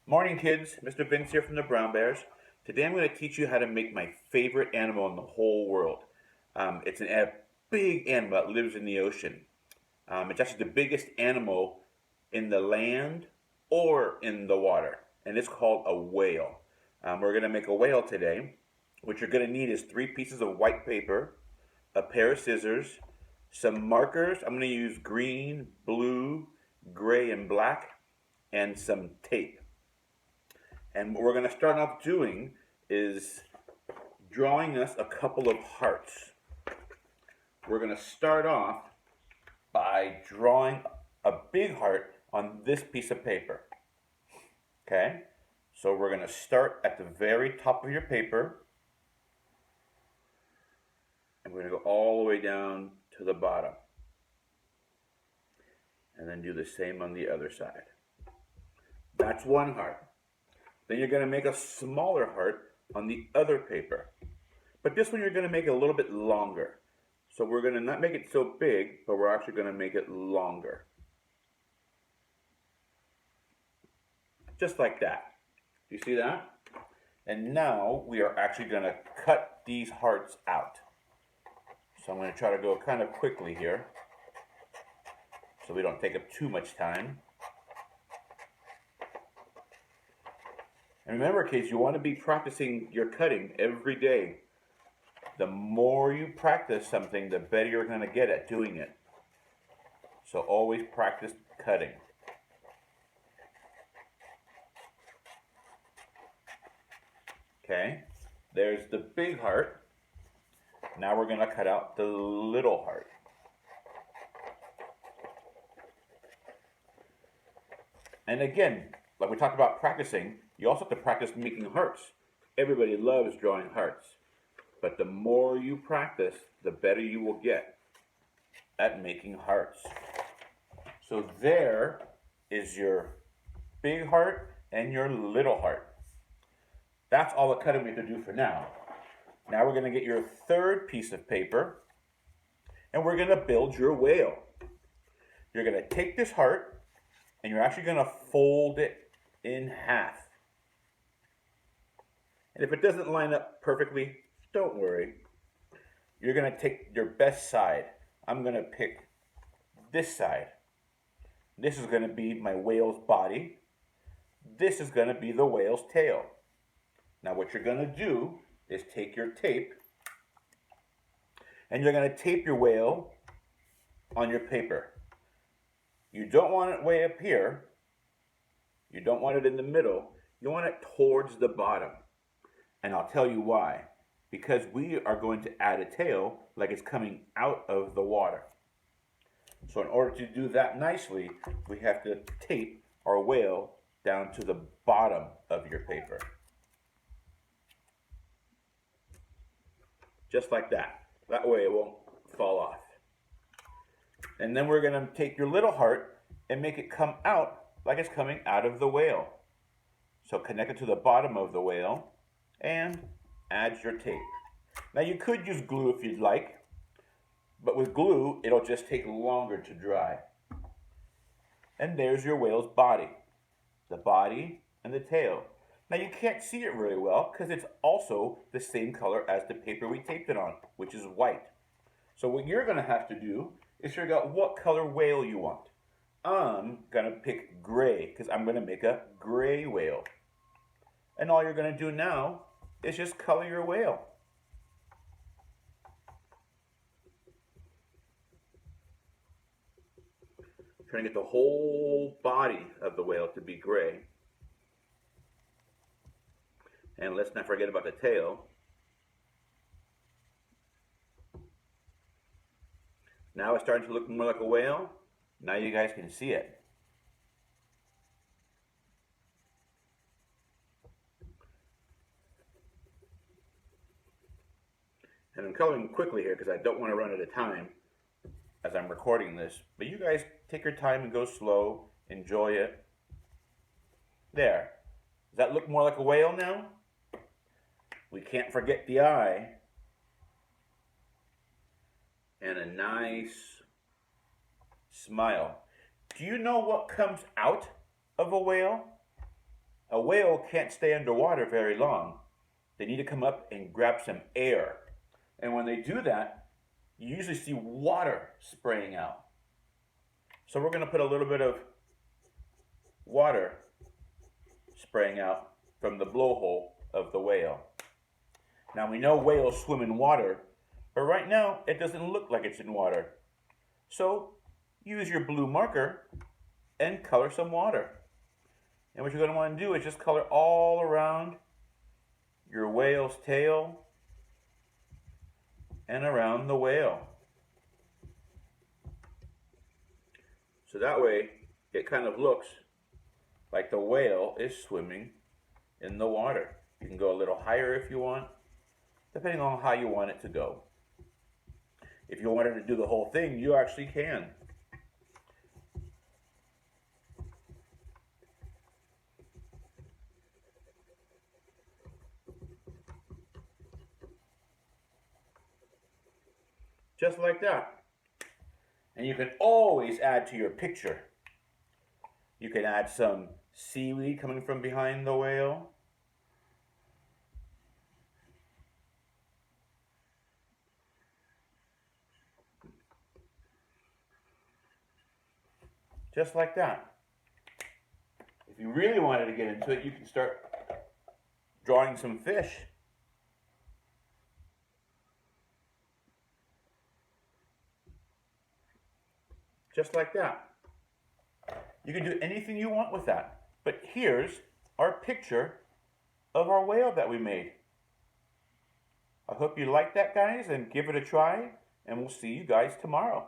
Morning, kids. Mr. Vince here from the Brown Bears. Today I'm going to teach you how to make my favorite animal in the whole world. It's a big animal that lives in the ocean. It's actually the biggest animal in the land or in the water, and it's called a whale. We're going to make a whale today. What you're going to need is 3 pieces of white paper, a pair of scissors, some markers. I'm going to use green, blue, gray, and black, and some tape. And what we're going to start off doing is drawing us a couple of hearts. We're going to start off by drawing a big heart on this piece of paper. Okay? So we're going to start at the very top of your paper. And we're going to go all the way down to the bottom. And then do the same on the other side. That's one heart. Then you're going to make a smaller heart on the other paper. But this one you're going to make it a little bit longer. So we're going to not make it so big, but we're actually going to make it longer. Just like that. Do you see that? And now we are actually going to cut these hearts out. So I'm going to try to go kind of quickly here, so we don't take up too much time. And remember, kids, you want to be practicing your cutting every day. The more you practice something, the better you're going to get at doing it. So always practice cutting. Okay, there's the big heart. Now we're going to cut out the little heart. And again, like we talked about practicing, you also have to practice making hearts. Everybody loves drawing hearts. But the more you practice, the better you will get at making hearts. So there is your big heart and your little heart. That's all the cutting we have to do for now. Now we're going to get your third piece of paper, and we're going to build your whale. You're going to take this heart, and you're actually going to fold it in half. And if it doesn't line up perfectly, don't worry. You're going to take your best side. I'm going to pick this side. This is going to be my whale's body. This is going to be the whale's tail. Now what you're going to do is take your tape, and you're going to tape your whale on your paper. You don't want it way up here. You don't want it in the middle. You want it towards the bottom. And I'll tell you why. Because we are going to add a tail like it's coming out of the water. So in order to do that nicely, we have to tape our whale down to the bottom of your paper. Just like that. That way it won't fall off. And then we're going to take your little heart and make it come out like it's coming out of the whale. So connect it to the bottom of the whale and add your tape. Now you could use glue if you'd like, but with glue it'll just take longer to dry. And there's your whale's body. The body and the tail. Now you can't see it really well because it's also the same color as the paper we taped it on, which is white. So what you're going to have to do is figure out what color whale you want. I'm going to pick gray because I'm going to make a gray whale. And all you're going to do now is just color your whale. Trying to get the whole body of the whale to be gray. And let's not forget about the tail. Now it's starting to look more like a whale. Now you guys can see it. And I'm coloring quickly here because I don't want to run out of time as I'm recording this. But you guys take your time and go slow. Enjoy it. There. Does that look more like a whale now? We can't forget the eye. And a nice smile. Do you know what comes out of a whale? A whale can't stay underwater very long. They need to come up and grab some air. And when they do that, you usually see water spraying out. So we're going to put a little bit of water spraying out from the blowhole of the whale. Now we know whales swim in water, but right now it doesn't look like it's in water. So use your blue marker and color some water. And what you're going to want to do is just color all around your whale's tail and around the whale. So that way it kind of looks like the whale is swimming in the water. You can go a little higher if you want, depending on how you want it to go. If you wanted to do the whole thing, you actually can. Just like that. And you can always add to your picture. You can add some seaweed coming from behind the whale. Just like that. If you really wanted to get into it, you can start drawing some fish. Just like that. You can do anything you want with that. But here's our picture of our whale that we made. I hope you like that, guys, and give it a try, and we'll see you guys tomorrow.